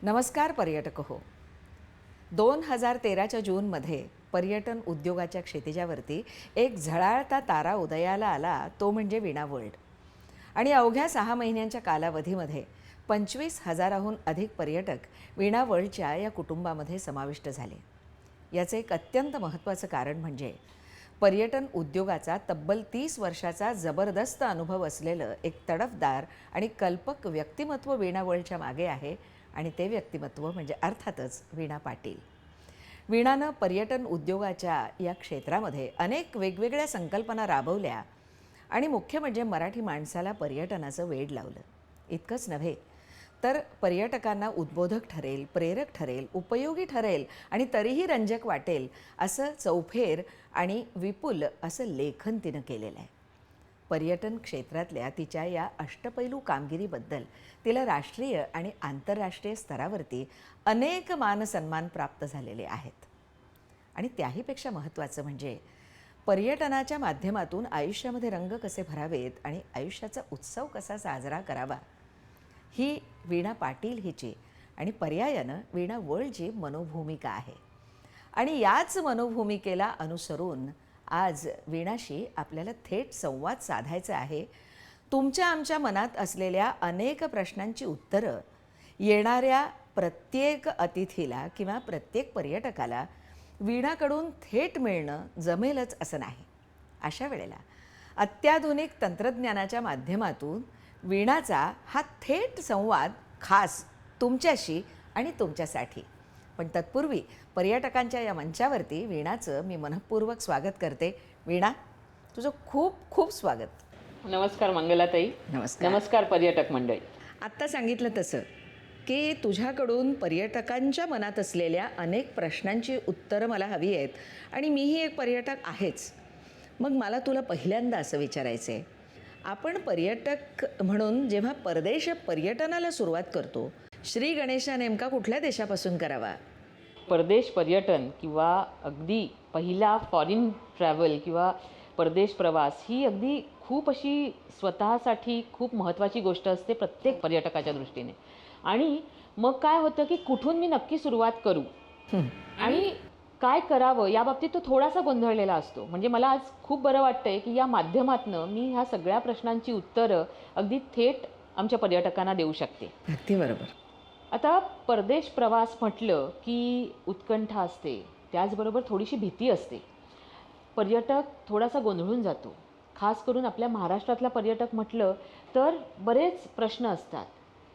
नमस्कार पर्यटक हो. 2013च्या जूनमध्ये पर्यटन उद्योगाच्या क्षितिजावरती एक झळाळता तारा उदयाला आला, तो म्हणजे वीणा वर्ल्ड. आणि अवघ्या 6 महिन्यांच्या कालावधीमध्ये 25,000हून अधिक पर्यटक वीणा वर्ल्डच्या या कुटुंबामध्ये समाविष्ट झाले. याचे एक अत्यंत महत्त्वाचं कारण म्हणजे पर्यटन उद्योगाचा तब्बल 30 वर्षाचा जबरदस्त अनुभव असलेलं एक तडफदार आणि कल्पक व्यक्तिमत्व वीणा वर्ल्डच्या मागे आहे. आणि ते व्यक्तिमत्व म्हणजे अर्थातच वीणा पाटील. वीणानं पर्यटन उद्योगाच्या या क्षेत्रामध्ये अनेक वेगवेगळ्या संकल्पना राबवल्या आणि मुख्य म्हणजे मराठी माणसाला पर्यटनाचं वेड लावलं. इतकंच नव्हे तर पर्यटकांना उद्बोधक ठरेल, प्रेरक ठरेल, उपयोगी ठरेल आणि तरीही रंजक वाटेल असं चौफेर आणि विपुल असं लेखन तिनं केलेलं आहे. पर्यटन क्षेत्रातल्या तिच्या या अष्टपैलू कामगिरीबद्दल तिला राष्ट्रीय आणि आंतरराष्ट्रीय स्तरावरती अनेक मानसन्मान प्राप्त झालेले आहेत. आणि त्याहीपेक्षा महत्त्वाचं म्हणजे पर्यटनाच्या माध्यमातून आयुष्यामध्ये रंग कसे भरावेत आणि आयुष्याचा उत्सव कसा साजरा करावा, ही वीणा पाटील हिची आणि पर्यायानं वीणा वर्ल्डची मनोभूमिका आहे. आणि याच मनोभूमिकेला अनुसरून आज वीणाशी आपल्याला थेट संवाद साधायचा आहे. तुमच्या आमच्या मनात असलेल्या अनेक प्रश्नांची उत्तरं येणाऱ्या प्रत्येक अतिथीला किंवा प्रत्येक पर्यटकाला वीणाकडून थेट मिळणं जमेलच असं नाही. अशा वेळेला अत्याधुनिक तंत्रज्ञानाच्या माध्यमातून वीणाचा हा थेट संवाद खास तुमच्याशी आणि तुमच्यासाठी. पण तत्पूर्वी पर्यटकांच्या या मंचावरती वीणाचं मी मनःपूर्वक स्वागत करते. वीणा, तुझं खूप खूप स्वागत. नमस्कार मंगलाताई. नमस्कार. नमस्कार पर्यटक मंडळी. आत्ता सांगितलं तसं की तुझ्याकडून पर्यटकांच्या मनात असलेल्या अनेक प्रश्नांची उत्तरं मला हवी आहेत आणि मीही एक पर्यटक आहेच. मग मला तुला पहिल्यांदा असं विचारायचं आहे, आपण पर्यटक म्हणून जेव्हा परदेश पर्यटनाला सुरुवात करतो, श्री गणेशा नेमका कुठल्या देशापासून करावा? परदेश पर्यटन किंवा अगदी पहिला फॉरेन ट्रॅव्हल किंवा परदेश प्रवास ही अगदी खूप अशी स्वतःसाठी खूप महत्त्वाची गोष्ट असते प्रत्येक पर्यटकाच्या दृष्टीने. आणि मग काय होतं की कुठून मी नक्की सुरुवात करू आणि काय करावं याबाबतीत तो थोडासा गोंधळलेला असतो. म्हणजे मला आज खूप बरं वाटतंय की या माध्यमातनं मी ह्या सगळ्या प्रश्नांची उत्तरं अगदी थेट आमच्या पर्यटकांना देऊ शकते. अगदी बरोबर. आता परदेश प्रवास म्हटलं की उत्कंठा असते, त्याचबरोबर थोडीशी भीती असते. पर्यटक थोडासा गोंधळून जातो. खास करून आपल्या महाराष्ट्रातला पर्यटक म्हटलं तर बरेच प्रश्न असतात.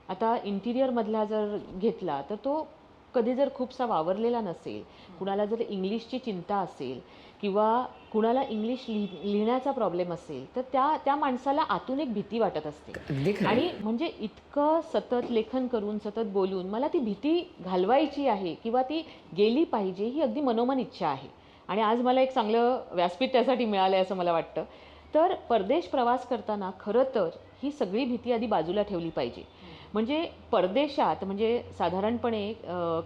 आता इंटिरियरमधला जर घेतला तर तो कधी जर खूपसा वावरलेला नसेल, कुणाला जर इंग्लिशची चिंता असेल किंवा कुणाला इंग्लिश लिहिण्याचा प्रॉब्लेम असेल तर त्या माणसाला आतून एक भीती वाटत असते. आणि म्हणजे इतकं सतत लेखन करून सतत बोलून मला ती भीती घालवायची आहे किंवा ती गेली पाहिजे ही अगदी मनोमन इच्छा आहे. आणि आज मला एक चांगलं व्यासपीठ त्यासाठी मिळालं आहे असं मला वाटतं. तर परदेश प्रवास करताना खरं तर ही सगळी भीती आधी बाजूला ठेवली पाहिजे. म्हणजे परदेशात म्हणजे साधारणपणे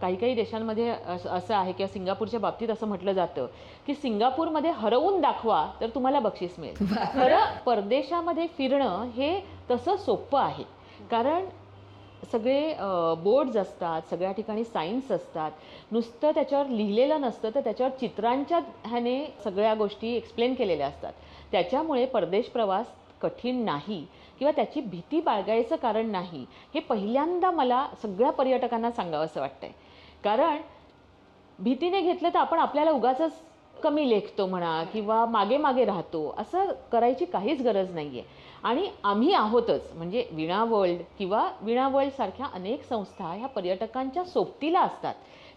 काही काही देशांमध्ये असं आहे किंवा सिंगापूरच्या बाबतीत असं म्हटलं जातं की सिंगापूरमध्ये हरवून दाखवा तर तुम्हाला बक्षीस मिळेल. खरं परदेशामध्ये फिरणं हे तसं सोपं आहे. कारण सगळे बोर्ड्स असतात, सगळ्या ठिकाणी सायन्स असतात. नुसतं त्याच्यावर लिहिलेलं नसतं तर त्याच्यावर चित्रांच्या ह्याने सगळ्या गोष्टी एक्सप्लेन केलेल्या असतात. त्याच्यामुळे परदेश प्रवास कठीण नाही किंवा त्याची भीती बाळगायचं कारण नाही हे पहिल्यांदा मला सगळ्या पर्यटकांना सांगावं असं वाटतंय. कारण भीतीने घेतलं तर आपण आपल्याला उगाचच कमी लेखतो म्हणा किंवा मागे मागे राहतो. असं करायची काहीच गरज नाही आहे. आणि आम्ही आहोतच. म्हणजे वीणा वर्ल्ड किंवा वीणा वर्ल्डसारख्या अनेक संस्था ह्या पर्यटकांच्या सोबतीला असतात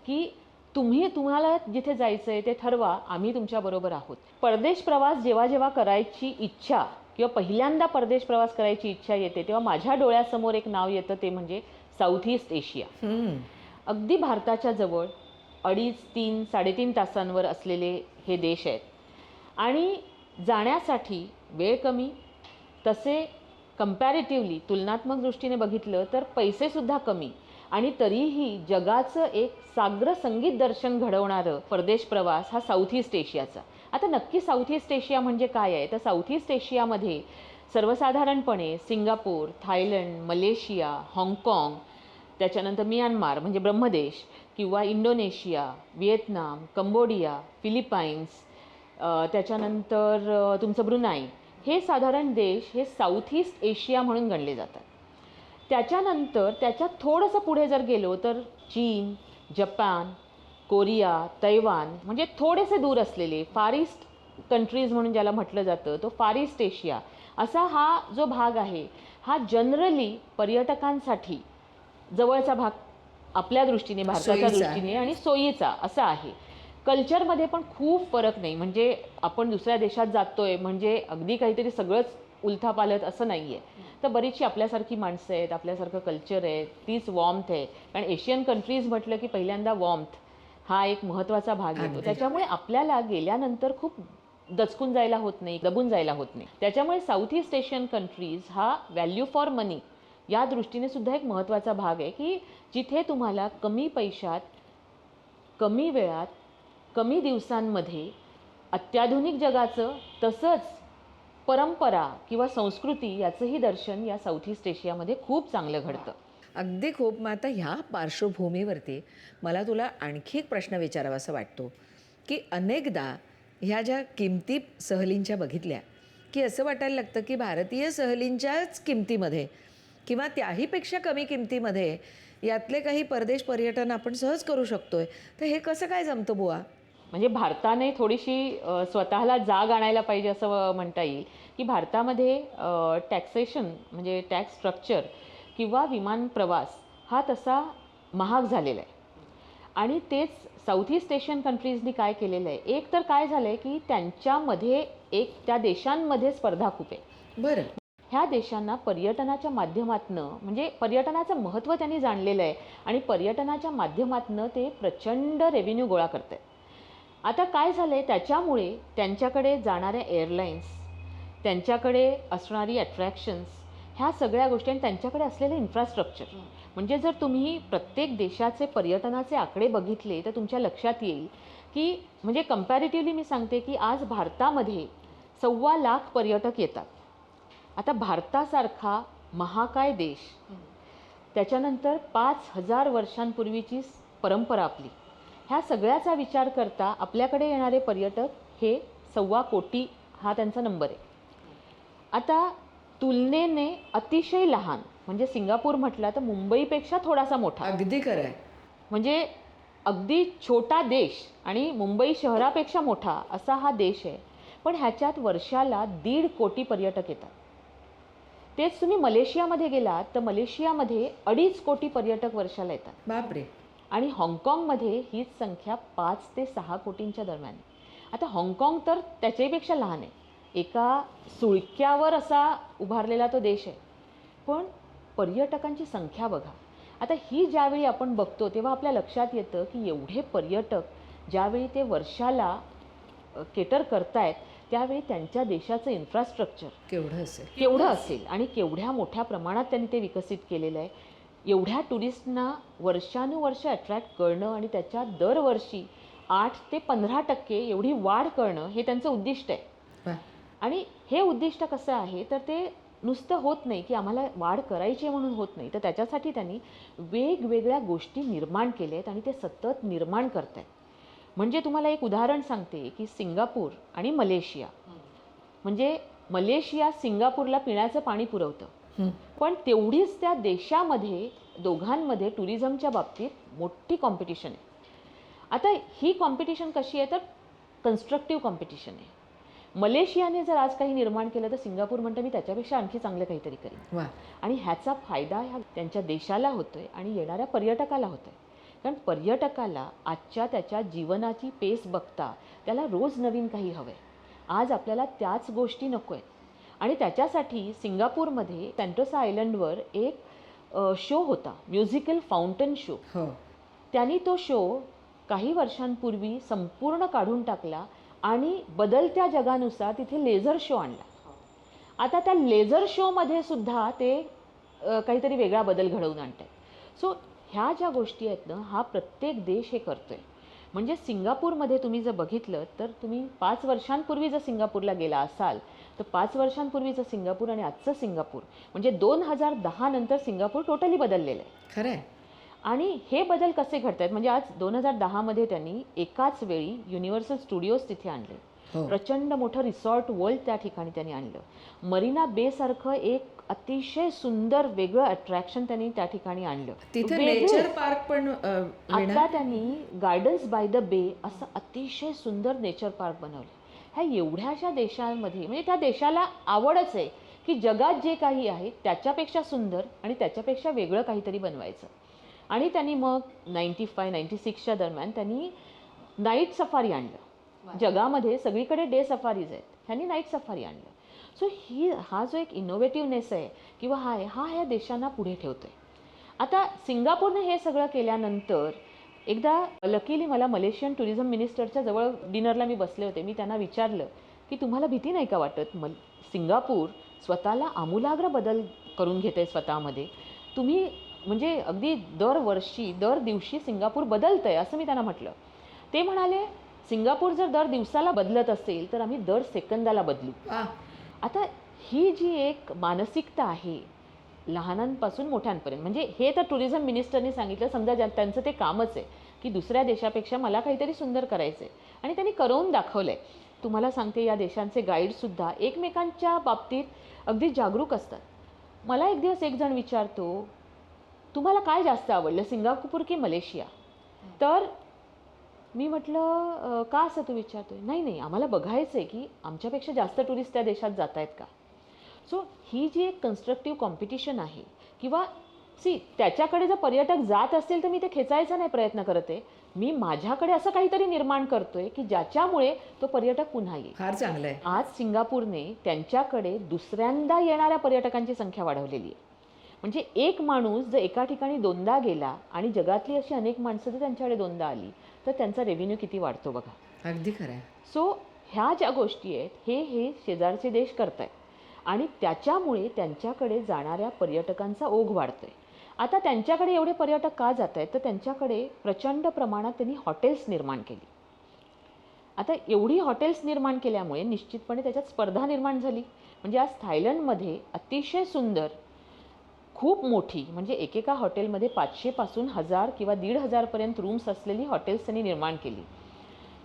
की तुम्हाला जिथे जायचं आहे ते ठरवा, आम्ही तुमच्याबरोबर आहोत. परदेश प्रवास जेव्हा जेव्हा करायची इच्छा किंवा पहिल्यांदा परदेश प्रवास करायची इच्छा येते तेव्हा माझ्या डोळ्यासमोर एक नाव येतं, ते म्हणजे साऊथ ईस्ट एशिया. अगदी भारताच्या जवळ 2.5, 3, 3.5 तासांवर असलेले हे देश आहेत. आणि जाण्यासाठी वेळ कमी, तसे कम्पॅरेटिव्हली तुलनात्मक दृष्टीने बघितलं तर पैसेसुद्धा कमी. आणि तरीही जगाचं एक साग्र संगीत दर्शन घडवणारं परदेश प्रवास हा साऊथ ईस्ट एशियाचा. आता नक्की साऊथ ईस्ट एशिया म्हणजे काय आहे तर साऊथ ईस्ट एशियामध्ये सर्वसाधारणपणे सिंगापूर, थायलंड, मलेशिया, हाँगकाँग त्याच्यानंतर म्यानमार म्हणजे ब्रह्मदेश, किंवा इंडोनेशिया, व्हिएतनाम, कंबोडिया, फिलिपाईन्स, त्याच्यानंतर तुमचं ब्रुनाई, हे साधारण देश हे साऊथ ईस्ट एशिया म्हणून गणले जातात. त्याच्यानंतर त्याच्यात थोडंसं पुढे जर गेलो तर चीन, जपान, कोरिया, तैवान, म्हणजे थोडेसे दूर असलेले फार ईस्ट कंट्रीज म्हणून ज्याला म्हटलं जातं, तो फार ईस्ट एशिया असा हा जो भाग आहे, हा जनरली पर्यटकांसाठी जवळचा भाग आपल्या दृष्टीने, भारताच्या सोयीचा. दृष्टीने आणि सोयीचा असा आहे. कल्चरमध्ये पण खूप फरक नाही, म्हणजे आपण दुसऱ्या देशात जातोय म्हणजे अगदी काहीतरी सगळंच उलथापालथ असं नाही आहे. तर बरीचशी आपल्यासारखी माणसं आहेत, आपल्यासारखं कल्चर आहे, तीच वॉर्मथ आहे. कारण एशियन कंट्रीज म्हटलं की पहिल्यांदा वॉर्मथ हा एक महत्त्वाचा भाग येतो. अगदी. त्याच्यामुळे आपल्याला गेल्यानंतर खूप दचकून जायला होत नाही, दबून जायला होत नाही. त्याच्यामुळे साऊथ ईस्ट एशियन कंट्रीज हा व्हॅल्यू फॉर मनी या दृष्टीने सुद्धा एक महत्त्वाचा भाग आहे, की जिथे तुम्हाला कमी पैशात, कमी वेळात, कमी दिवसांमध्ये अत्याधुनिक जगाचं तसंच परंपरा किंवा संस्कृती याचंही दर्शन या साऊथ ईस्ट एशियामध्ये खूप चांगलं घडतं. अगदी खूप. मग आता ह्या पार्श्वभूमीवरती मला तुला आणखी एक प्रश्न विचारावासा वाटतो, की अनेकदा ह्या ज्या किमती सहलींच्या बघितल्या की असं वाटायला लागतं की भारतीय सहलींच्याच किमतीमध्ये किंवा त्याहीपेक्षा कमी किमतीमध्ये यातले काही परदेश पर्यटन आपण सहज करू शकतोय. तर हे कसं काय जमतं बुवा? म्हणजे भारताने थोडीशी स्वतःला जाग आणायला पाहिजे असं म्हणता येईल, की भारतामध्ये टॅक्सेशन म्हणजे टॅक्स स्ट्रक्चर किंवा विमान प्रवास हा तसा महाग झालेला आहे. आणि तेच साऊथ ईस्ट एशियन कंट्रीजनी काय केलेलं आहे, एक तर काय झालं आहे की त्यांच्यामध्ये त्या देशांमध्ये स्पर्धा खूप आहे. बरं. ह्या देशांना पर्यटनाच्या माध्यमातनं, म्हणजे पर्यटनाचं महत्त्व त्यांनी जाणलेलं आहे आणि पर्यटनाच्या माध्यमातनं ते प्रचंड रेव्हेन्यू गोळा करत आहेत. आता काय झालं आहे, त्याच्यामुळे त्यांच्याकडे जाणाऱ्या एअरलाईन्स, त्यांच्याकडे असणारी अट्रॅक्शन्स, ह्या सगळ्या गोष्टी आणि त्यांच्याकडे असलेलं इन्फ्रास्ट्रक्चर, म्हणजे जर तुम्ही प्रत्येक देशाचे पर्यटनाचे आकडे बघितले तर तुमच्या लक्षात येईल की म्हणजे कंपॅरेटिव्हली मी सांगते की आज भारतामध्ये 1.25 लाख पर्यटक येतात. आता भारतासारखा महाकाय देश, त्याच्यानंतर 5,000 वर्षांपूर्वीची परंपरा आपली, ह्या सगळ्याचा विचार करता आपल्याकडे येणारे पर्यटक हे 1.25 कोटी हा त्यांचा नंबर आहे. आता तुलनेने अतिशय लहान म्हणजे सिंगापूर म्हटला तर मुंबईपेक्षा थोडासा मोठा, अगदी खरं आहे. म्हणजे अगदी छोटा देश आणि मुंबई शहरापेक्षा मोठा असा हा देश आहे. पण ह्याच्यात वर्षाला 1.5 कोटी पर्यटक येतात. तेच तुम्ही मलेशियामध्ये गेलात तर मलेशियामध्ये 2.5 कोटी पर्यटक वर्षाला येतात. बापरे. आणि हाँगकाँगमध्ये हीच संख्या 5 ते 6 कोटींच्या दरम्यान आहे. आता हाँगकाँग तर त्याच्यापेक्षा लहान आहे, एका सुळक्यावर असा उभारलेला तो देश आहे. पण पर्यटकांची संख्या बघा. आता ही ज्यावेळी आपण बघतो तेव्हा आपल्या लक्षात येतं की एवढे पर्यटक ज्यावेळी ते वर्षाला केटर करतायत त्यावेळी त्यांच्या देशाचं इन्फ्रास्ट्रक्चर केवढं असेल आणि केवढ्या मोठ्या प्रमाणात त्यांनी ते विकसित केलेलं आहे. एवढ्या टुरिस्टना वर्षानुवर्ष अट्रॅक्ट करणं आणि त्याच्यात दरवर्षी 8 ते 15% एवढी वाढ करणं हे त्यांचं उद्दिष्ट आहे. आणि हे उद्दिष्ट कसं आहे तर ते नुसतं होत नाही की आम्हाला वाढ करायची म्हणून होत नाही, तर त्याच्यासाठी त्यांनी वेगवेगळ्या गोष्टी निर्माण केल्या आहेत आणि ते सतत निर्माण करत आहेत. म्हणजे तुम्हाला एक उदाहरण सांगते की सिंगापूर आणि मलेशिया, म्हणजे मलेशिया सिंगापूरला पिण्याचं पाणी पुरवतं, पण तेवढीच त्या देशामध्ये दोघांमध्ये टुरिझमच्या बाबतीत मोठी कॉम्पिटिशन आहे. आता ही कॉम्पिटिशन कशी आहे तर कन्स्ट्रक्टिव्ह कॉम्पिटिशन आहे. मलेशियाने जर आज काही निर्माण केलं तर सिंगापूर म्हणतं मी त्याच्यापेक्षा आणखी चांगलं काहीतरी करेन. आणि ह्याचा फायदा ह्या त्यांच्या देशाला होतोय आणि येणाऱ्या पर्यटकाला होतोय. कारण पर्यटकाला आजच्या त्याच्या जीवनाची पेस बघता त्याला रोज नवीन काही हवं आहे. आज आपल्याला त्याच गोष्टी नको आहेत आणि त्याच्यासाठी सिंगापूरमध्ये सेंटोसा आयलंडवर एक शो होता, म्युझिकल फाउंटन शो. त्यांनी तो शो काही वर्षांपूर्वी संपूर्ण काढून टाकला आणि बदलत्या जगानुसार तिथे लेझर शो आणला. आता त्या लेझर शोमध्ये सुद्धा ते काहीतरी वेगळा बदल घडवून आणत आहेत. सो ह्या ज्या गोष्टी आहेत ना, हा प्रत्येक देश हे करतोय. म्हणजे सिंगापूरमध्ये तुम्ही जर बघितलं तर तुम्ही 5 वर्षांपूर्वी जर सिंगापूरला गेला असाल तर 5 वर्षांपूर्वीचं सिंगापूर आणि आजचं सिंगापूर म्हणजे 2010 नंतर सिंगापूर टोटली बदललेलं आहे. खरं आहे. आणि हे बदल कसे घडत आहेत म्हणजे आज 2010मध्ये त्यांनी एकाच वेळी युनिव्हर्सल स्टुडिओज तिथे आणले. हो. प्रचंड मोठं रिसॉर्ट वर्ल्ड त्या ठिकाणी त्यांनी आणलं. मरीना बे सारखं एक अतिशय सुंदर वेगळं अट्रॅक्शन त्यांनी त्या ठिकाणी आणलं. तिथे वेगळं. नेचर पार्क पण आता त्यांनी गार्डन्स बाय द बे असं अतिशय सुंदर नेचर पार्क बनवलं. ह्या एवढ्याशा देशांमध्ये म्हणजे त्या देशाला आवडच आहे की जगात जे काही आहे त्याच्यापेक्षा सुंदर आणि त्याच्यापेक्षा वेगळं काहीतरी बनवायचं. आणि त्यांनी मग 96च्या दरम्यान त्यांनी नाईट सफारी आणलं. जगामध्ये सगळीकडे डे सफारीज आहेत, ह्यांनी नाईट सफारी आणलं. सो हा जो एक इनोव्हेटिव्हनेस आहे किंवा हा ह्या देशांना पुढे ठेवतोय. आता सिंगापूरने हे सगळं केल्यानंतर एकदा लकीली मला मलेशियन टुरिझम मिनिस्टरच्या जवळ डिनरला मी बसले होते. मी त्यांना विचारलं की तुम्हाला भीती नाही का वाटत, सिंगापूर स्वतःला आमूलाग्र बदल करून घेते स्वतःमध्ये, तुम्ही म्हणजे अगदी दरवर्षी दर दिवशी सिंगापूर बदलतंय असं मी त्यांना म्हटलं. ते म्हणाले सिंगापूर जर दर दिवसाला बदलत असेल तर आम्ही दर सेकंदाला बदलू. आता ही जी एक मानसिकता आहे लहानांपासून मोठ्यांपर्यंत, म्हणजे हे तर टुरिझम मिनिस्टरनी सांगितलं, समजा त्यांचं ते कामच आहे की दुसऱ्या देशापेक्षा मला काहीतरी सुंदर करायचं आहे आणि त्यांनी करून दाखवलं आहे. तुम्हाला सांगते या देशांचे गाईडसुद्धा एकमेकांच्या बाबतीत अगदी जागरूक असतात. मला एक दिवस एक जण विचारतो तुम्हाला काय जास्त आवडलं, सिंगापूर की मलेशिया? तर मी म्हटलं का असं तू विचारतोय? नाही आम्हाला बघायचं आहे की आमच्यापेक्षा जास्त टुरिस्ट त्या देशात जात आहेत का. सो ही जी एक कन्स्ट्रक्टिव्ह कॉम्पिटिशन आहे किंवा त्याच्याकडे जर पर्यटक जात असतील तर मी ते खेचायचा नाही प्रयत्न करत आहे, मी माझ्याकडे असं काहीतरी निर्माण करतोय की ज्याच्यामुळे तो पर्यटक पुन्हा येईल. फार चांगलं आहे. आज सिंगापूरने त्यांच्याकडे दुसऱ्यांदा येणाऱ्या पर्यटकांची संख्या वाढवलेली आहे. म्हणजे एक माणूस जर एका ठिकाणी दोनदा गेला आणि जगातली अशी अनेक माणसं जर त्यांच्याकडे दोनदा आली तर त्यांचा रेव्हेन्यू किती वाढतो बघा. अगदी खरं आहे. सो ह्या ज्या गोष्टी आहेत हे शेजारचे देश करत आहेत आणि त्याच्यामुळे त्यांच्याकडे जाणाऱ्या पर्यटकांचा ओघ वाढतोय. आता त्यांच्याकडे एवढे पर्यटक का जात आहेत तर त्यांच्याकडे प्रचंड प्रमाणात त्यांनी हॉटेल्स निर्माण केली. आता एवढी हॉटेल्स निर्माण केल्यामुळे निश्चितपणे त्याच्यात स्पर्धा निर्माण झाली. म्हणजे आज थायलंडमध्ये अतिशय सुंदर खूप मोठी म्हणजे एकेका हॉटेलमध्ये 500 पासून 1000 किंवा 1500 पर्यंत रूम्स असलेली हॉटेल्स त्यांनी निर्माण केली.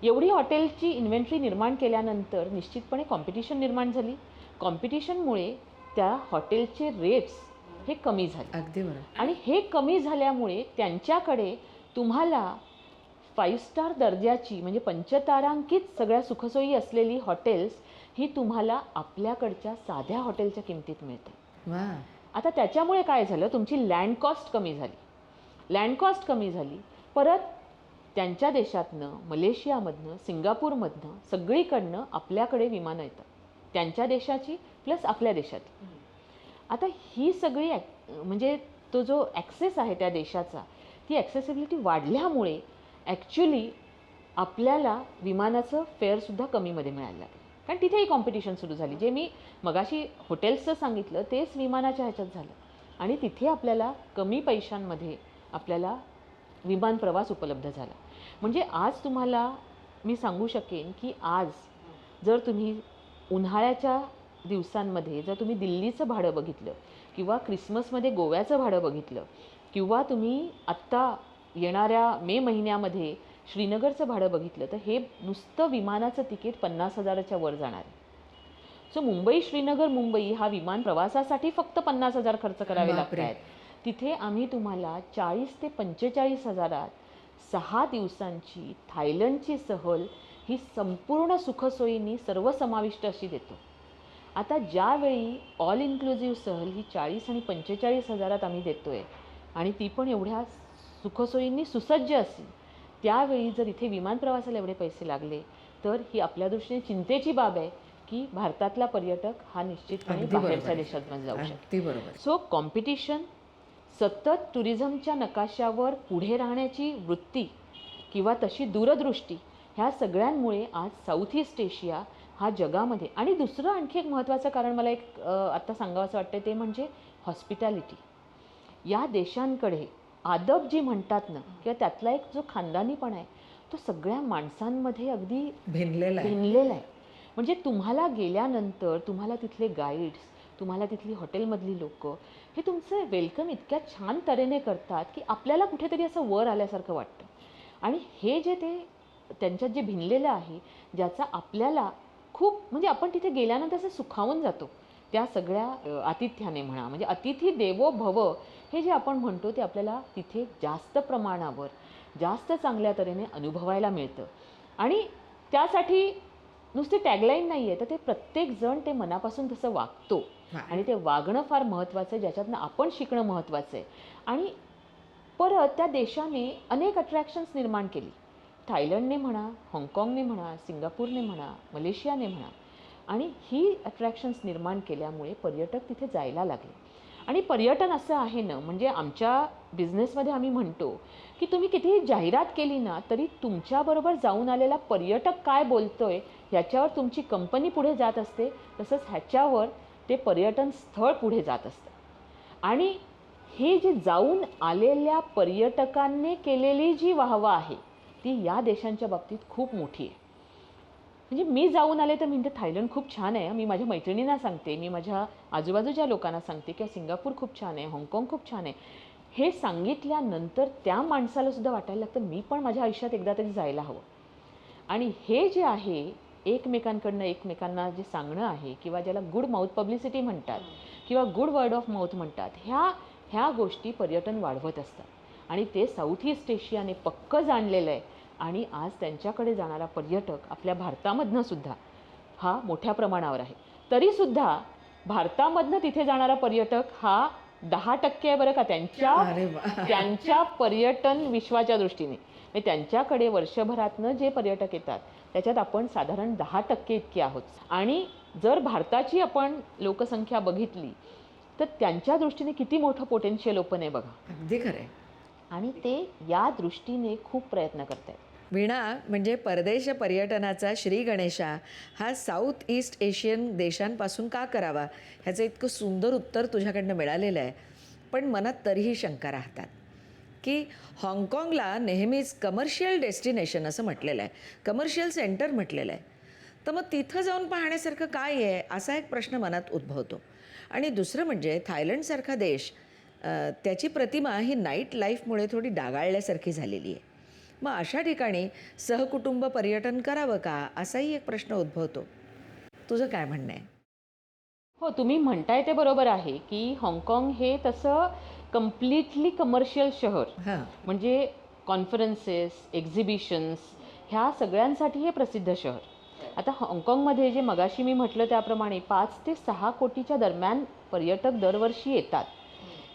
एवढी हॉटेलची इन्व्हेंटरी निर्माण केल्यानंतर निश्चितपणे कॉम्पिटिशन निर्माण झाली. कॉम्पिटिशनमुळे त्या हॉटेलचे रेट्स हे कमी झाले. अगदी बरोबर. आणि हे कमी झाल्यामुळे त्यांच्याकडे तुम्हाला 5 स्टार दर्जाची म्हणजे पंचतारांकित सगळ्या सुखसोयी असलेली हॉटेल्स ही तुम्हाला आपल्याकडच्या साध्या हॉटेलच्या किमतीत मिळतात. वा. आता त्याच्यामुळे काय झालं, तुमची लँड कॉस्ट कमी झाली. लँड कॉस्ट कमी झाली. परत त्यांच्या देशातनं, मलेशियामधनं, सिंगापूरमधनं सगळीकडनं आपल्याकडे विमानं येतात, त्यांच्या देशाची प्लस आपल्या देशाची. आता ही सगळी म्हणजे तो जो ॲक्सेस आहे त्या देशाचा, ती ॲक्सेसिबिलिटी वाढल्यामुळे ॲक्च्युली आपल्याला विमानाचं फेअरसुद्धा कमीमध्ये मिळायला लागलं. कारण तिथेही कॉम्पिटिशन सुरू झाली. जे मी मगाशी हॉटेल्सचं सांगितलं तेच विमानाच्या ह्याच्यात झालं आणि तिथे आपल्याला कमी पैशांमध्ये आपल्याला विमान प्रवास उपलब्ध झाला. म्हणजे आज तुम्हाला मी सांगू शकेन की आज जर तुम्ही उन्हाळ्याच्या दिवसांमध्ये जर तुम्ही दिल्लीचं भाडं बघितलं किंवा क्रिसमसमध्ये गोव्याचं भाडं बघितलं किंवा तुम्ही आत्ता येणाऱ्या मे महिन्यामध्ये श्रीनगरचं भाडं बघितलं तर हे नुसतं विमानाचं तिकीट 50,000च्या वर जाणार आहे. सो मुंबई श्रीनगर मुंबई हा विमान प्रवासासाठी फक्त 50,000 खर्च करावे लागत आहेत. तिथे आम्ही तुम्हाला 40 ते 45,000 6 दिवसांची थायलंडची सहल ही संपूर्ण सुखसोयींनी सर्वसमाविष्ट अशी देतो. आता ज्यावेळी ऑल इन्क्लुझिव्ह सहल ही 40 आणि 45,000 आम्ही देतोय आणि ती पण एवढ्या सुखसोयींनी सुसज्ज असेल, त्यावेळी जर इथे विमान प्रवासाला एवढे पैसे लागले तर ही आपल्या दृष्टीने चिंतेची बाब आहे की भारतातला पर्यटक हा निश्चितपणे बाहेरच्या देशात जाऊ शकतो. सो कॉम्पिटिशन, सतत टुरिझमच्या नकाशावर पुढे राहण्याची वृत्ती किंवा तशी दूरदृष्टी, ह्या सगळ्यांमुळे आज साऊथ ईस्ट एशिया हा जगामध्ये. आणि दुसरं आणखी एक महत्त्वाचं कारण मला एक आत्ता सांगावंसं वाटतं ते म्हणजे हॉस्पिटॅलिटी. या देशांकडे आदब जी म्हणतात ना किंवा त्यातला एक जो खानदानीपणा आहे तो सगळ्या माणसांमध्ये अगदी भिनलेला आहे. म्हणजे तुम्हाला गेल्यानंतर तुम्हाला तिथले गाईड्स तुम्हाला तिथली हॉटेलमधली लोकं हे तुमचं वेलकम इतक्या छान तऱ्हेने करतात की आपल्याला कुठेतरी असं वर आल्यासारखं वाटतं. आणि हे जे ते त्यांच्यात जे भिनलेलं आहे, ज्याचा आपल्याला खूप म्हणजे आपण तिथे गेल्यानंतर असं सुखावून जातो त्या सगळ्या आतिथ्याने म्हणा. म्हणजे अतिथी देवो भव हे जे आपण म्हणतो ते आपल्याला तिथे जास्त प्रमाणावर जास्त चांगल्या तऱ्हेने अनुभवायला मिळतं. आणि त्यासाठी नुसती टॅगलाईन नाही आहे, तर ते प्रत्येकजण ते मनापासून तसं वागतो. आणि ते वागणं फार महत्त्वाचं आहे, ज्याच्यातनं आपण शिकणं महत्त्वाचं आहे. आणि परत त्या देशाने अनेक अट्रॅक्शन्स निर्माण केली. थायलंडने म्हणा, हाँगकाँगने म्हणा, सिंगापूरने म्हणा, मलेशियाने म्हणा. आणि ही अट्रॅक्शन्स निर्माण केल्यामुळे पर्यटक तिथे जायला लागले. आणि पर्यटन असं आहे ना, म्हणजे आमच्या बिझनेसमध्ये आम्ही म्हणतो की तुम्ही कितीही जाहिरात केली ना, तरी तुमच्याबरोबर जाऊन आलेला पर्यटक काय बोलतोय ह्याच्यावर तुमची कंपनी पुढे जात असते, तसंच ह्याच्यावर ते पर्यटन स्थळ पुढे जात असतं. आणि हे जे जाऊन आलेल्या पर्यटकांनी केलेली जी वाहवा आहे ती या देशांच्या बाबतीत खूप मोठी आहे. म्हणजे मी जाऊन आले तर म्हणते थायलंड खूप छान आहे, मी माझ्या मैत्रिणींना सांगते, मी माझ्या आजूबाजूच्या लोकांना सांगते की सिंगापूर खूप छान आहे, हाँगकाँग खूप छान आहे. हे सांगितल्यानंतर त्या माणसाला सुद्धा वाटायला लागतं मी पण माझ्या आयुष्यात एकदा तरी जायला हवं. आणि हे जे आहे एकमेकांकडनं एकमेकांना जे सांगणं आहे किंवा ज्याला गुड माउथ पब्लिसिटी म्हणतात किंवा गुड वर्ड ऑफ माउथ म्हणतात, ह्या गोष्टी पर्यटन वाढवत असतात. आणि ते साऊथ ईस्ट एशियाने पक्क जाणलेलं आहे. आणि आज त्यांच्याकडे जाणारा पर्यटक आपल्या भारतामधनं सुद्धा हा मोठ्या प्रमाणावर आहे. तरीसुद्धा भारतामधनं तिथे जाणारा पर्यटक हा 10% आहे बरं का अरे वा. त्यांच्या पर्यटन विश्वाच्या दृष्टीने. म्हणजे त्यांच्याकडे वर्षभरातनं जे पर्यटक येतात त्याच्यात आपण साधारण 10% इतके आहोत. आणि जर भारताची आपण लोकसंख्या बघितली तर त्यांच्या दृष्टीने किती मोठं पोटेन्शियल ओपन आहे बघा. अगदी खरंय. आणि ते या दृष्टीने खूप प्रयत्न करत आहेत. वीणा, म्हणजे परदेश पर्यटनाचा श्री गणेशा हा साऊथ ईस्ट एशियन देशांपासून का करावा ह्याचं इतकं सुंदर उत्तर तुझ्याकडनं मिळालेलं आहे. पण मनात तरीही शंका राहतात की हाँगकाँगला नेहमीच कमर्शियल डेस्टिनेशन असं म्हटलेलं आहे, कमर्शियल सेंटर म्हटलेलं आहे. तर मग तिथं जाऊन पाहण्यासारखं काय आहे असा एक प्रश्न मनात उद्भवतो. आणि दुसरं म्हणजे थायलंडसारखा देश, त्याची प्रतिमा ही नाईट लाईफमुळे थोडी डागाळल्यासारखी झालेली आहे. मग अशा ठिकाणी सहकुटुंब पर्यटन करावं का असाही एक प्रश्न उद्भवतो. तुझं काय म्हणणं आहे? हो, तुम्ही म्हणताय ते बरोबर आहे की हाँगकाँग हे तसं कम्प्लिटली कमर्शियल शहर, हां. म्हणजे कॉन्फरन्सेस, एक्झिबिशन्स ह्या सगळ्यांसाठी हे प्रसिद्ध शहर. आता हाँगकाँगमध्ये जे मगाशी मी म्हटलं त्याप्रमाणे 5 ते 6 कोटीच्या दरम्यान पर्यटक दरवर्षी येतात.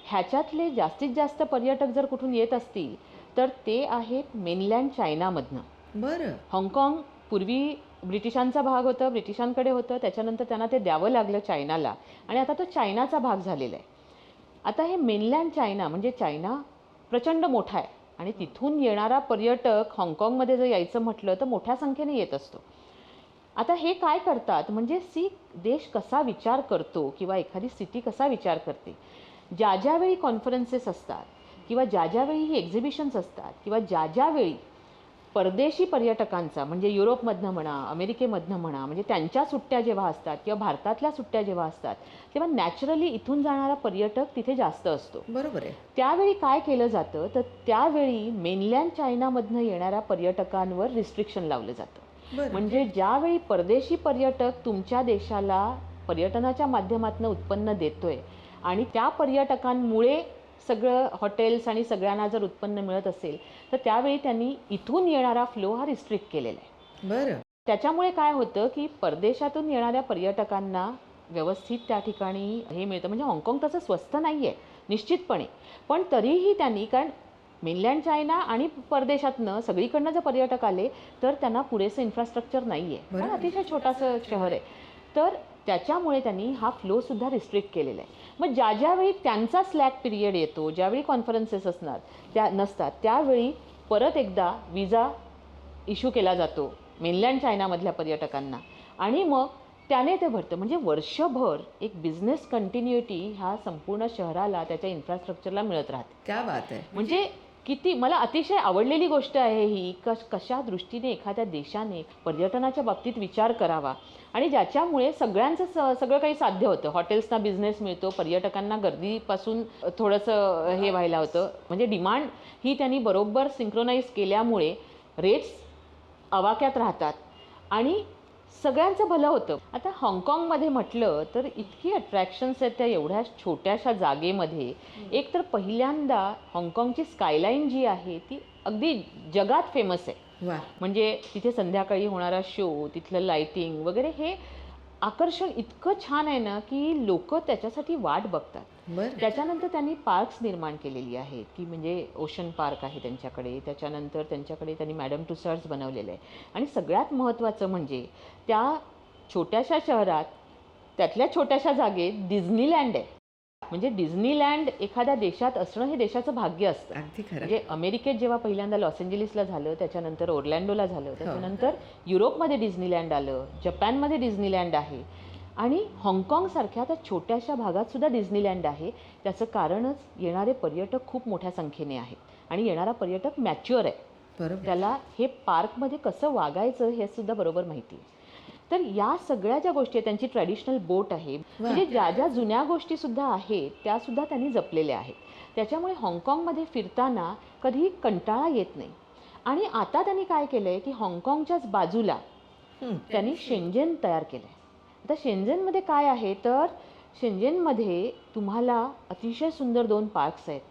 ह्याच्यातले जास्तीत जास्त पर्यटक जर कुठून येत असतील तर ते आहेत मेनलँड चायनामधनं. बरं. हाँगकाँग पूर्वी ब्रिटिशांचा भाग होतं, ब्रिटिशांकडे होतं, त्याच्यानंतर त्यांना ते द्यावं लागलं चायनाला. आणि आता तो चायनाचा भाग झालेला आहे. आता हे मेनलँड चायना म्हणजे चायना प्रचंड मोठा आहे. आणि तिथून येणारा पर्यटक हाँगकाँगमध्ये जर यायचं म्हटलं तर मोठ्या संख्येने येत असतो. आता हे काय करतात म्हणजे देश कसा विचार करतो किंवा एखादी सिटी कसा विचार करते, ज्या ज्यावेळी कॉन्फरन्सेस असतात किंवा ज्या ज्यावेळी ही एक्झिबिशन्स असतात किंवा ज्या ज्यावेळी परदेशी पर्यटकांचा म्हणजे युरोपमधनं म्हणा, अमेरिकेमधनं म्हणा, म्हणजे त्यांच्या सुट्ट्या जेव्हा असतात किंवा भारतातल्या सुट्ट्या जेव्हा असतात तेव्हा नॅचरली इथून जाणारा पर्यटक तिथे जास्त असतो. बरोबर आहे. त्यावेळी काय केलं जातं तर त्यावेळी मेनलँड चायनामधनं येणाऱ्या पर्यटकांवर रिस्ट्रिक्शन लावलं जातं. म्हणजे ज्यावेळी परदेशी पर्यटक तुमच्या देशाला पर्यटनाच्या माध्यमातून उत्पन्न देतोय आणि त्या पर्यटकांमुळे सगळं हॉटेल्स आणि सगळ्यांना जर उत्पन्न मिळत असेल तर त्यावेळी त्यांनी इथून येणारा फ्लो हा रिस्ट्रिक्ट केलेला आहे. बरं. त्याच्यामुळे काय होतं की परदेशातून येणाऱ्या पर्यटकांना व्यवस्थित त्या ठिकाणी हे मिळतं. म्हणजे हाँगकाँग तसं स्वस्त नाही आहे निश्चितपणे, पण तरीही त्यांनी, कारण मेनलँड चायना आणि परदेशातनं सगळीकडनं जर पर्यटक आले तर त्यांना पुरेसं इन्फ्रास्ट्रक्चर नाही आहे, कारण अतिशय छोटासं शहर आहे. तर त्याच्यामुळे त्यांनी हा फ्लोसुद्धा रिस्ट्रिक्ट केलेला आहे. मग ज्या ज्यावेळी त्यांचा स्लॅक पिरियड येतो, ज्यावेळी कॉन्फरन्सेस नसतात त्यावेळी परत एकदा विजा इश्यू केला जातो मेनलँड चायनामधल्या पर्यटकांना आणि मग त्याने ते भरतं. म्हणजे वर्षभर एक बिझनेस कंटिन्युटी ह्या संपूर्ण शहराला त्याच्या इन्फ्रास्ट्रक्चरला मिळत राहते. क्या बात आहे. म्हणजे किती मला अतिशय आवडलेली गोष्ट आहे ही, कशा दृष्टीने एखाद्या देशाने पर्यटनाच्या बाबतीत विचार करावा आणि ज्याच्यामुळे सगळ्यांचं सगळं काही साध्य होतं. हॉटेल्सना बिझनेस मिळतो, पर्यटकांना गर्दीपासून थोडंसं हे व्हायला होतं. म्हणजे डिमांड ही त्यांनी बरोबर सिंक्रोनाइज केल्यामुळे रेट्स आवाक्यात राहतात आणि सगळ्यांचं भलं होतं. आता हाँगकाँगमध्ये म्हटलं तर इतकी अट्रॅक्शन्स आहेत त्या एवढ्या छोट्याशा जागेमध्ये. एक तर पहिल्यांदा हाँगकाँगची स्कायलाईन जी आहे ती अगदी जगात फेमस आहे. वा. म्हणजे तिथे संध्याकाळी होणारा शो, तिथलं लाईटिंग वगैरे हे आकर्षण इतकं छान आहे ना की लोक त्याच्यासाठी वाट बघतात. बरं. त्याच्यानंतर त्यांनी पार्क्स निर्माण केलेली आहेत की म्हणजे ओशन पार्क आहे त्यांच्याकडे, त्याच्यानंतर त्यांच्याकडे त्यांनी मॅडम टुसाड्स बनवलेलं आहे आणि सगळ्यात महत्त्वाचं म्हणजे त्या छोट्याशा शहरात त्यातल्या छोट्याशा जागेत डिझनीलँड आहे. म्हणजे डिझनीलँड एखाद्या देशात असणं हे देशाचं भाग्य असतं. अगदी खरं. म्हणजे अमेरिकेत जेव्हा पहिल्यांदा लॉस एंजेलिसला झालं, त्याच्यानंतर ओर्लँडोला झालं, त्याच्यानंतर युरोपमध्ये डिझनीलँड आलं, जपानमध्ये डिझनीलँड आहे आणि हाँगकाँगसारख्या त्या छोट्याशा भागात सुद्धा डिझनीलँड आहे. त्याचं कारणच येणारे पर्यटक खूप मोठ्या संख्येने आहेत आणि येणारा पर्यटक मॅच्युअर आहे. बरोबर. त्याला हे पार्कमध्ये कसं वागायचं हे सुद्धा बरोबर माहिती आहे. तर या सगळ्या ज्या गोष्टी आहेत, त्यांची ट्रॅडिशनल बोट आहे, म्हणजे ज्या ज्या जुन्या गोष्टीसुद्धा आहेत त्यासुद्धा त्यांनी जपलेल्या आहेत. त्याच्यामुळे हाँगकाँगमध्ये फिरताना कधीही कंटाळा येत नाही. आणि आता त्यांनी काय केलं आहे की हाँगकाँगच्याच बाजूला त्यांनी शेंजेन तयार केलं आहे. आता शेंजेनमध्ये काय आहे तर शेंजेनमध्ये तुम्हाला अतिशय सुंदर 2 पार्क्स आहेत.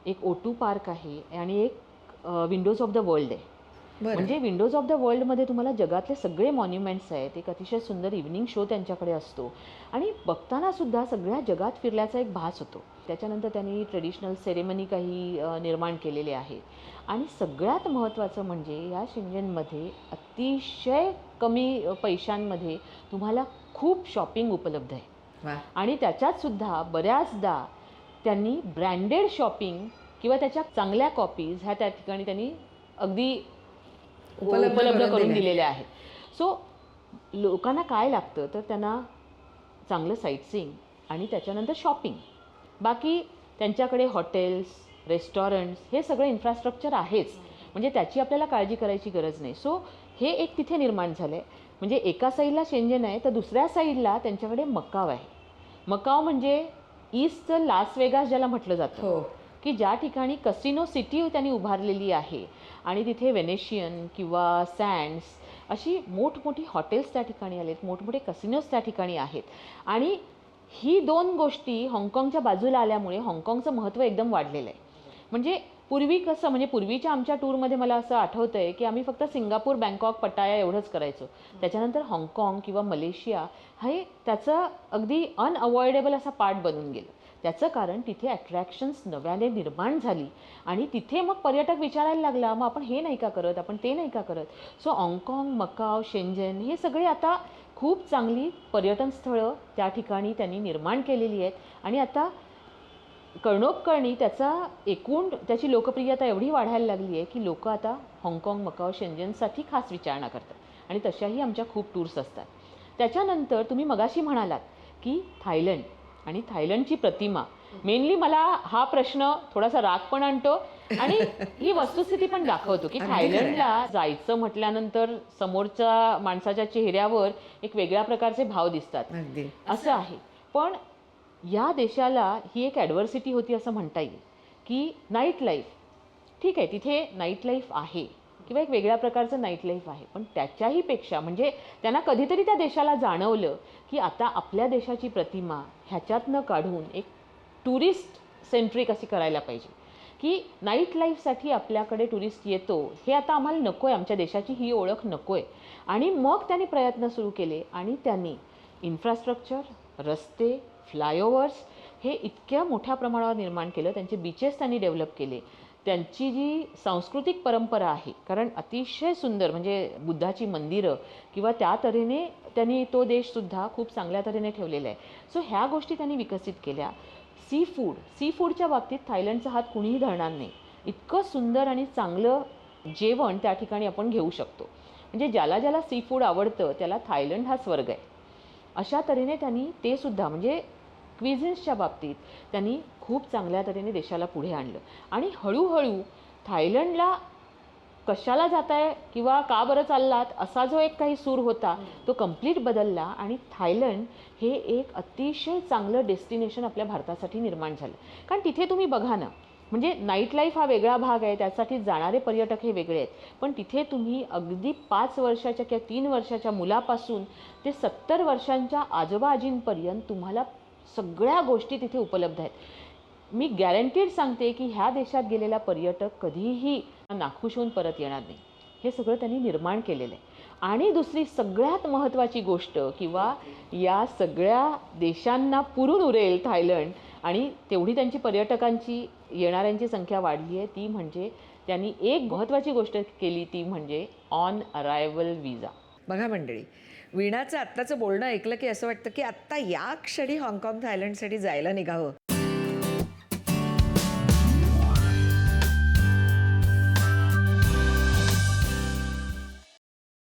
एक O2 पार्क आहे आणि एक विंडोज ऑफ द वर्ल्ड आहे. म्हणजे विंडोज ऑफ द वर्ल्डमध्ये तुम्हाला जगातले सगळे मॉन्युमेंट्स आहेत. एक अतिशय सुंदर इव्हनिंग शो त्यांच्याकडे असतो आणि बघताना सुद्धा सगळ्या जगात फिरल्याचा एक भास होतो. त्याच्यानंतर त्यांनी ट्रेडिशनल सेरेमनी काही निर्माण केलेले आहेत आणि सगळ्यात महत्त्वाचं म्हणजे या शेंजेनमध्ये अतिशय कमी पैशांमध्ये तुम्हाला खूप शॉपिंग उपलब्ध आहे. वा. आणि त्याच्यात सुद्धा बऱ्याचदा त्यांनी ब्रँडेड शॉपिंग किंवा त्याच्या चांगल्या कॉपीज ह्या त्या ठिकाणी त्यांनी अगदी उपलब्ध करून दिलेल्या आहेत. सो लोकांना काय लागतं तर त्यांना चांगलं साईटसीइंग आणि त्याच्यानंतर शॉपिंग. बाकी त्यांच्याकडे हॉटेल्स, रेस्टॉरंट्स हे सगळं इन्फ्रास्ट्रक्चर आहेच. म्हणजे त्याची आपल्याला काळजी करायची गरज नाही. सो हे एक तिथे निर्माण झालं आहे. म्हणजे एका साईडला शेंजेन आहे तर दुसऱ्या साईडला त्यांच्याकडे मकाव आहे. मकाव म्हणजे ईस्टचं लास वेगास ज्याला म्हटलं जातं, की ज्या ठिकाणी कसिनो सिटी त्यांनी उभारलेली आहे आणि तिथे वेनेशियन किंवा सँड्स अशी मोठमोठी हॉटेल्स त्या ठिकाणी आलेत, मोठमोठे कसिनोज त्या ठिकाणी आहेत. आणि ही 2 गोष्टी हाँगकाँगच्या बाजूला आल्यामुळे हाँगकाँगचं महत्त्व एकदम वाढलेलं आहे. म्हणजे पूर्वी कसं, म्हणजे पूर्वीच्या आमच्या टूरमध्ये मला असं आठवतं आहे की आम्ही फक्त सिंगापूर, बँकॉक, पटाया एवढंच करायचो. त्याच्यानंतर हाँगकाँग किंवा मलेशिया हे त्याचं अगदी अनअवॉइडेबल असा पार्ट बनून गेलं. त्याचं कारण तिथे अट्रॅक्शन्स नव्याने निर्माण झाली आणि तिथे मग पर्यटक विचारायला लागला, मग आपण हे नाही का करत, आपण ते नाही का करत. सो हाँगकाँग, मकाव, शेंजेन हे सगळे आता खूप चांगली पर्यटन स्थळं त्या ठिकाणी त्यांनी निर्माण केलेली आहेत आणि आता कळणोकळणी त्याची लोकप्रियता एवढी वाढायला लागली आहे की लोक आता हाँगकाँग, मकाव, शेंजेनसाठी खास विचारणा करतात आणि तशाही आमच्या खूप टूर्स असतात. त्याच्यानंतर तुम्ही मगाशी म्हणालात की थायलंड आणि थायलंडची प्रतिमा. मेनली मला हा प्रश्न थोडासा राग पण आणतो आणि ही वस्तुस्थिती पण दाखवतो की थायलंडला जायचं म्हटल्यानंतर समोरच्या माणसाच्या चेहऱ्यावर एक वेगळ्या प्रकारचे भाव दिसतात. असं आहे. पण या देशाला ही एक ॲडव्हर्सिटी होती असं म्हणता येईल की नाईट लाईफ ठीक आहे, तिथे नाईट लाईफ आहे किंवा एक वेगळ्या प्रकारचं नाईट लाईफ आहे, पण त्याच्याही पेक्षा म्हणजे त्यांना कधीतरी त्या देशाला जाणवलं की आता आपल्या देशाची प्रतिमा ह्याच्यातनं काढून एक टुरिस्ट सेंट्रिक अशी करायला पाहिजे की नाईट लाईफसाठी आपल्याकडे टुरिस्ट येतो हे आता आम्हाला नको आहे, आमच्या देशाची ही ओळख नको आहे. आणि मग त्यांनी प्रयत्न सुरू केले आणि त्यांनी इन्फ्रास्ट्रक्चर, रस्ते, फ्लायओव्हर्स हे इतक्या मोठ्या प्रमाणावर निर्माण केलं. त्यांचे बीचेस त्यांनी डेव्हलप केले. त्यांची जी सांस्कृतिक परंपरा आहे, कारण अतिशय सुंदर म्हणजे बुद्धाची मंदिरं किंवा त्या तऱ्हेने त्यांनी तो देशसुद्धा खूप चांगल्या तऱ्हेने ठेवलेला आहे. सो ह्या गोष्टी त्यांनी विकसित केल्या. सी फूडच्या बाबतीत थायलंडचा हात कुणीही धरणार नाही. इतकं सुंदर आणि चांगलं जेवण त्या ठिकाणी आपण घेऊ शकतो. म्हणजे ज्याला ज्याला सी फूड आवडतं त्याला थायलंड हा स्वर्ग आहे. अशा तऱ्हेने त्यांनी ते सुद्धा म्हणजे क्विझिन्सच्या बाबतीत त्यांनी खूप चांगल्या तऱ्हेने देशाला पुढे आणलं. आणि हळूहळू थायलंडला कशाला जाताय किंवा का बरं चाललात असा जो एक काही सूर होता तो कंप्लीट बदलला आणि थायलंड हे एक अतिशय चांगलं डेस्टिनेशन आपल्या भारतासाठी निर्माण झालं. कारण तिथे तुम्ही बघा ना, म्हणजे नाईट लाईफ हा वेगळा भाग आहे, त्यासाठी जाणारे पर्यटक हे वेगळे आहेत, पण तिथे तुम्ही अगदी 5 वर्षाच्या किंवा 3 वर्षाच्या मुलापासून ते 70 वर्षांच्या आजोबा आजींपर्यंत तुम्हाला सगळ्या गोष्टी तिथे उपलब्ध आहेत. मी गॅरंटीड सांगते की ह्या देशात गेलेला पर्यटक कधीही नाखुश होऊन परत येणार नाही. हे सगळं त्यांनी निर्माण केलेलं आहे. आणि दुसरी सगळ्यात महत्त्वाची गोष्ट किंवा या सगळ्या देशांना पुरून उरेल थायलंड आणि तेवढी त्यांची पर्यटकांची येणाऱ्यांची संख्या वाढली आहे, ती म्हणजे त्यांनी एक महत्त्वाची गोष्ट केली, ती म्हणजे ऑन अरायव्हल विजा. बघा मंडळी, वीणाचं आत्ताचं बोलणं ऐकलं की असं वाटतं की आत्ता या क्षणी हाँगकाँग थायलंडसाठी जायला निघावं.